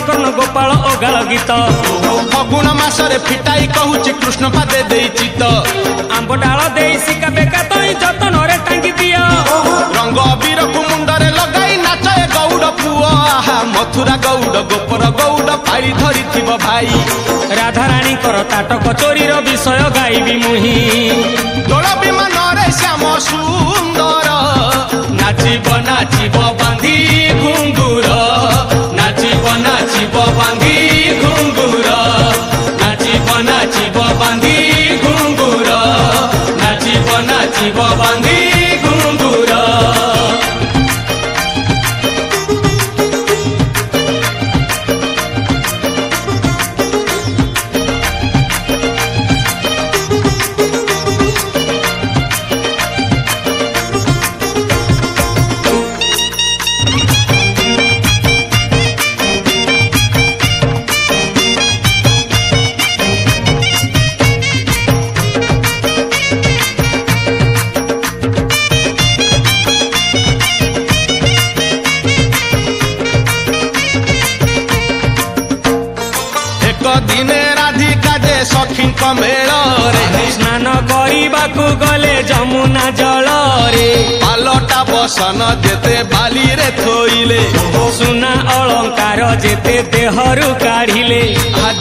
କର୍ଣ୍ଣ ଗୋପାଳ ଓଗାଳ ଗୀତ ଫଗୁଣ ମାସରେ ଫିଟାଇ କହୁଛି କୃଷ୍ଣ ପାଦେ ଦେଇଛି ତ ଆମ୍ବ ଡାଳ ଦେଇ ଶିକା ବେକା ତଇ ଯତନରେ ଟାଙ୍ଗି ଦିଅ ରଙ୍ଗ ଅବିରକୁ ମୁଣ୍ଡରେ ଲଗାଇ ନାଚେ ଗୌଡ଼ ପୁଅ ଆହା ମଥୁରା ଗୌଡ଼ ଗୋପର ଗୌଡ଼ ପାଳି ଧରିଥିବ ଭାଇ ରାଧାରାଣୀଙ୍କର ତାଟକ ଚୋରିର ବିଷୟ ଗାଇବି ମୁହିଁ ଦୋଳ ବିମାନରେ ଶ୍ୟାମ ସୁନ୍ଦର ନାଚିବ ନାଚିବ ବାନ୍ଧି ଘୁଙ୍ଗୁର ନାଚିବ ନାଚିବ ବାନ୍ଧି ଘୁଙ୍ଗୁର ନାଚିବ ନାଚିବ ବାନ୍ଧି ଘୁଙ୍ଗୁର ନାଚିବ ନାଚିବ ବାନ୍ଧି ଘୁଙ୍ଗୁର ଦିନେ ରାଧିକା ଯେ ସଖୀଙ୍କ ମେଳରେ ସ୍ନାନ କରିବାକୁ ଗଲେ ଯମୁନା ଜଳରେ ପାଲଟା ବସନ ଯେତେ ବାଲିରେ ଥୋଇଲେ ସୁନା ଅଳଙ୍କାର ଯେତେ ଦେହରୁ କାଢିଲେ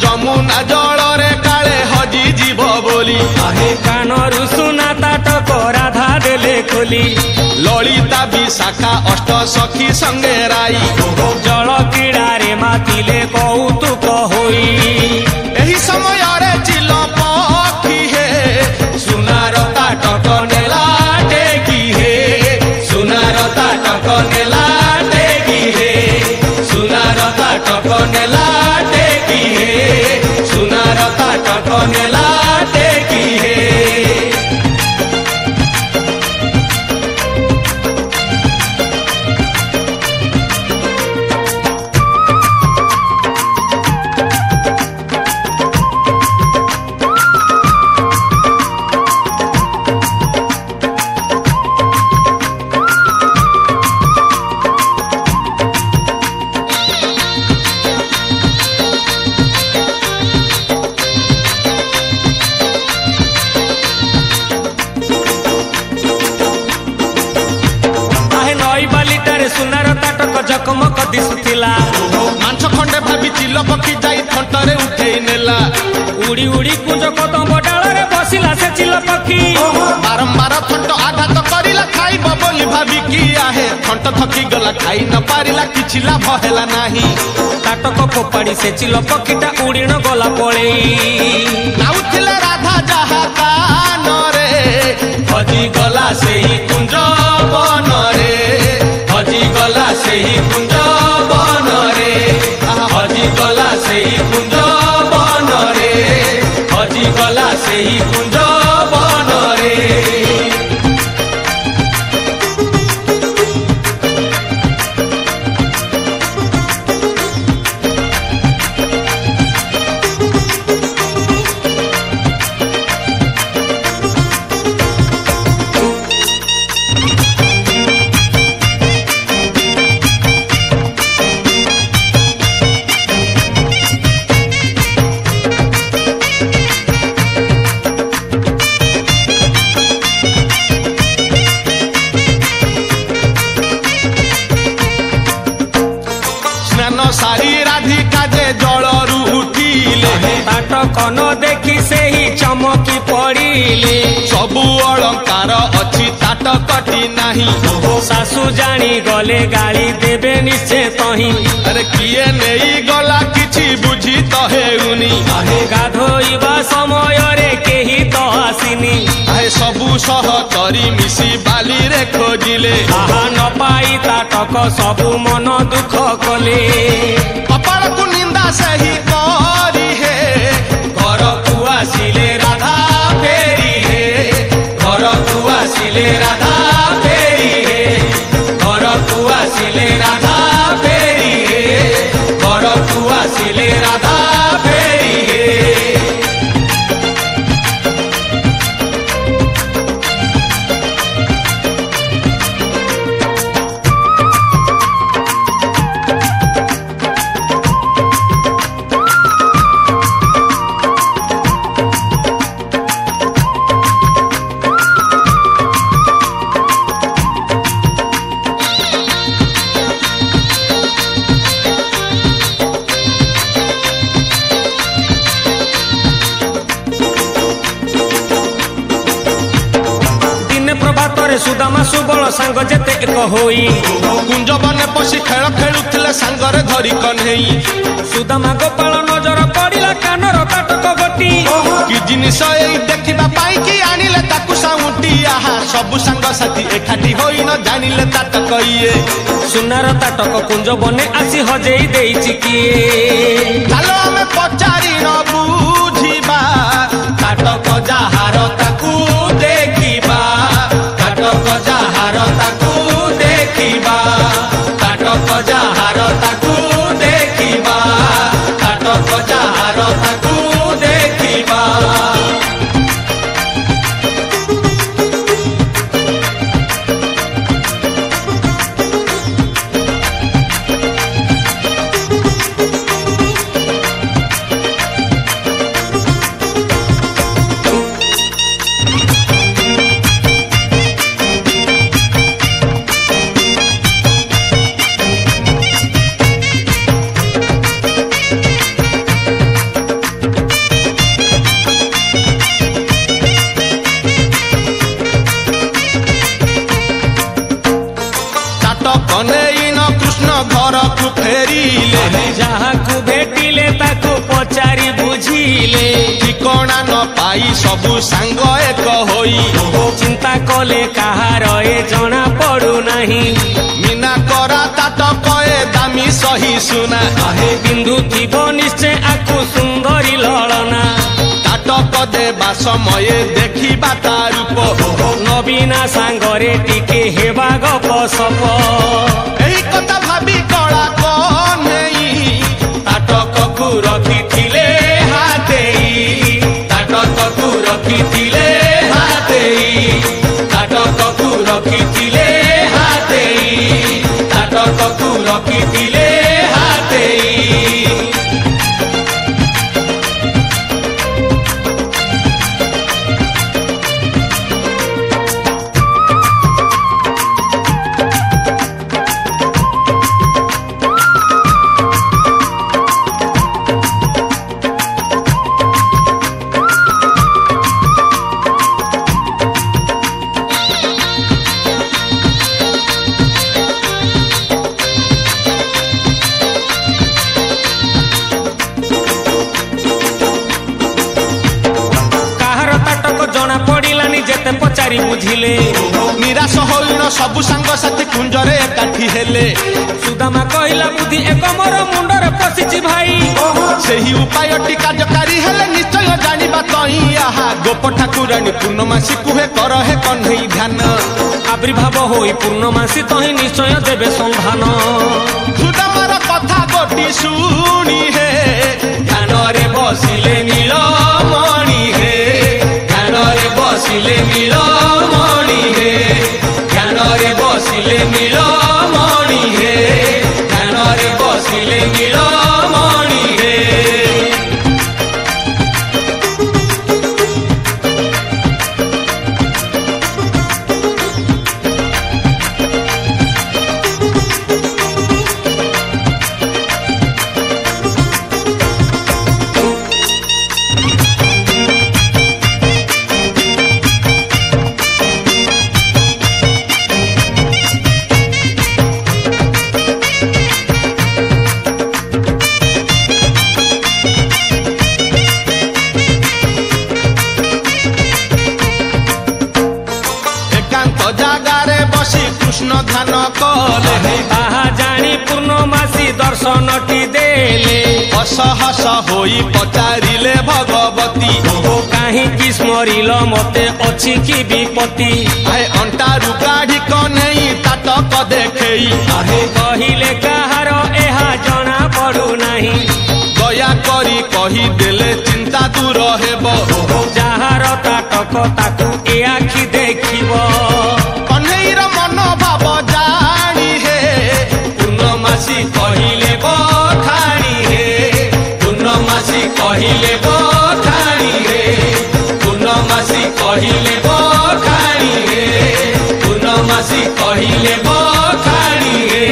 ଯମୁନା ଜଳରେ କାଳେ ହଜିଯିବ ବୋଲି କାନରୁ ସୁନା ତାଟକ ରାଧା ଦେଲେ ଖୋଲି ଲଳିତା ବିଶାଖା ଅଷ୍ଟ ସଖୀ ସଙ୍ଗେ ରାଇ ଜଳ କ୍ରୀଡ଼ାରେ ମାତିଲେ କୌତୁକ ହୋଇ ଏହି ସମୟରେ ଚିଲ ପକ୍ଷୀ ହେ ସୁନାର ତାଟକ ନେଲା ଟେକି ହେ ସୁନାର ତାଟକ ନେଲା ଟେକି ହେ ସୁନାର ତାଟକ ନେଲା ଟେକି ହେ ସୁନାର ତାଟକ ନେଲା ଟେକି ହେ ସୁନାର ତାଟକ ଜକମକ ଦିଶୁଥିଲା ମାଂସ ଖଣ୍ଡେ ଭାବି ଚିଲ ପକ୍ଷୀ ଯାଇ ଥଣ୍ଟରେ ଉଠେଇ ନେଲା ଉଡି ଉଡି କୁଞ୍ଜ କଦମ୍ବ ଡାଳରେ ବସିଲା ସେ ଚିଲ ପକ୍ଷୀ ବାରମ୍ବାର ଥଣ୍ଟ ଆଘାତ କରିଲା ଖାଇବ ବୋଲି ଭାବିକି ଆହେ ଥଣ୍ଟ ଥକି ଗଲା ଖାଇ ନ ପାରିଲା କିଛି ଲାଭ ହେଲା ନାହିଁ ତାଟକ ଫୋପାଡ଼ି ସେ ଚିଲ ପକ୍ଷୀଟା ଉଡ଼ିଣ ଗଲା ପଳେଇ ନାଉଥିଲେ ରାଧା ଯାହା କାନରେ ହଜିଗଲା ସେହି କୁଞ୍ଜ ବନରେ ହଜିଗଲା ସେହି କୁଞ୍ଜ ବନରେ ହଜିଗଲା ସେହି କୁଞ୍ଜ ବନରେ ହଜିଗଲା ସେହି କୁଞ୍ଜ ବନରେ ସାରି ରାଧିକା ଯେ ଜଳରୁ ଉଠିଲେ ତାଟକ ନ ଦେଖି ସେହି ଚମକି ପଡ଼ିଲେ ସବୁ ଅଳଙ୍କାର ଅଛି ତାଟକଟି ନାହିଁ ଶାଶୁ ଜାଣି ଗଲେ ଗାଳି ଦେବେ ନିଶ୍ଚେ ତହିଁ ଆରେ କିଏ ନେଇ ଗଲା କିଛି ବୁଝି ତ ହେଉନି ଗାଧୋଇବା ସମୟରେ କେହି ତ ଆସିନି ସବୁ ସହ କରି ମିଶି ବାଲିରେ ଖୋଜିଲେ ଆହା ନ ପାଇ ତାଟକ ସବୁ ମନ ଦୁଃଖ କଲେ କପାଳକୁ ନିନ୍ଦା ସେହି କରି ହେ ଘରକୁ ଆସିଲେ ରାଧା ଫେରି ହେ ଘରକୁ ଆସିଲେ ରାଧା ଫେରି ହେ ଘରକୁ ଆସିଲେ ରାଧା ଫେରି ହେ ଘରକୁ ଆସିଲେ ରାଧା ଫେରି ହେ सांग जेते एक होई कुंज बने पशी खेल खेलुथिले सांगरे धरी कन्हई सुदामा गोपाल नजर पड़िला कानर ताटक गोटी कि जिनिस एई देखिबा पाई कि आनिले ताकु साउंटी आहा सब सांग साथी एकाठी होई न जानिले ताटक इए सुनार ताटक कुंज बने आसी हजेई देइछि किए चालो हमें पचारी न बुझिबा ताटक जाहार ताकू देखिबा ताटक जाहार ताकू देखिबा ताटक जाहार ताकू देखिबा ताटक जाहार ताकू देखिबा घर को फेरिले जहाकू भेटिले ताकू पचारि बुझिले ठिकଣା न पाई सबु सांग एक होई चिंता कले कहार ए जना पड़ू नहीं मीना करा ताटक ए दामी सही सुना आहे बिंदु थीबो निश्चय आकू सुंदरी ललना ताटक देबा समय देखिबा ता रूप नवीना सांगरे टिके हेबा गप सप एही कथा भाबी कळा कन्हई ताटक को रखिथिले हातेई ताटक को रखिथिले हातेई ताटक को रखिथिले हातेई ताटक को रखिथिले हातेई पचारि बुझिले निराश होइण सबु सांग साथी कुंजरे एकाठी हेले सुदामा कहिला बुद्धि एक मोर मुंडरे पसिछि भाई सेही उपायटी कार्यकारी हेले निश्चय जानिबा तई आहा गोप ठाकुरानी पूर्णमासी कुहे कर हे कन्हई ध्यान आविर्भाव होई पूर्णमासी तही निश्चय देबे संधान सुदामार कथा गोटी सुनी हे ध्यान रे बसिले नीलमणि हे ध्यान रे बसिले नीलमणि हे ध्यान रे बसिले नीलमणि हे ध्यान रे बसिले नीलमणि हे कृष्ण ध्यान कले ताहा जानी पूर्णमासी दर्शनटी देले हस हस होई पचारिले भगवती काहींकि स्मरिल मते अछि कि विपत्ति आए अंटारु काढ़ी कन्हई ताटक देखेई आहे कहिले काहार एहा जना पड़ू नहीं दया करी कही देले चिंता दूर हेबो जाहार ताटक ताकू ए आखि देखिबो कन्हईर मन भाव जानी हे पूर्णमासी कहिले बखाणी हे पूर्णमासी कहिले बखाणी हे पूर्णमासी कहिले बखाणी हे पूर्णमासी कहिले बखाणी हे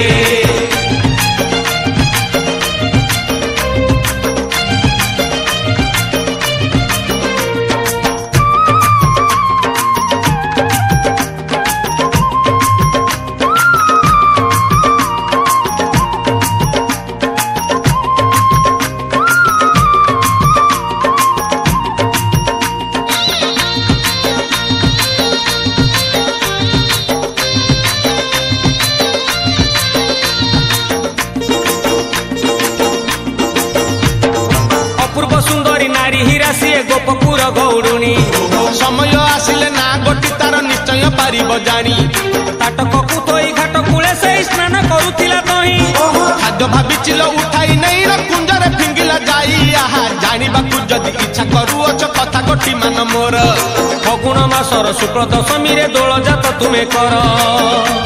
ଗୌରୁଣୀ ସମୟ ଆସିଲେ ନା ଗୋଟି ତାର ନିଶ୍ଚୟ ପାରିବ ଜାଣି ତାଟକକୁ ଥୋଇ ଘାଟ କୂଳେ ସେଇ ସ୍ନାନ କରୁଥିଲା ତହିଁ ଖାଦ୍ୟ ଭାବିଚିଲ ଉଠାଇ ନେଇ କୁଞ୍ଜରେ ଫିଙ୍ଗିଲା ଯାଇ ଆହା ଜାଣିବାକୁ ଯଦି ଇଚ୍ଛା କରୁଅଛ କଥା ଗୋଟି ମାନ ମୋର ଫଗୁଣ ମାସର ଶୁକ୍ଳ ଦଶମୀରେ ଦୋଳ ଜାତ ତୁମେ କର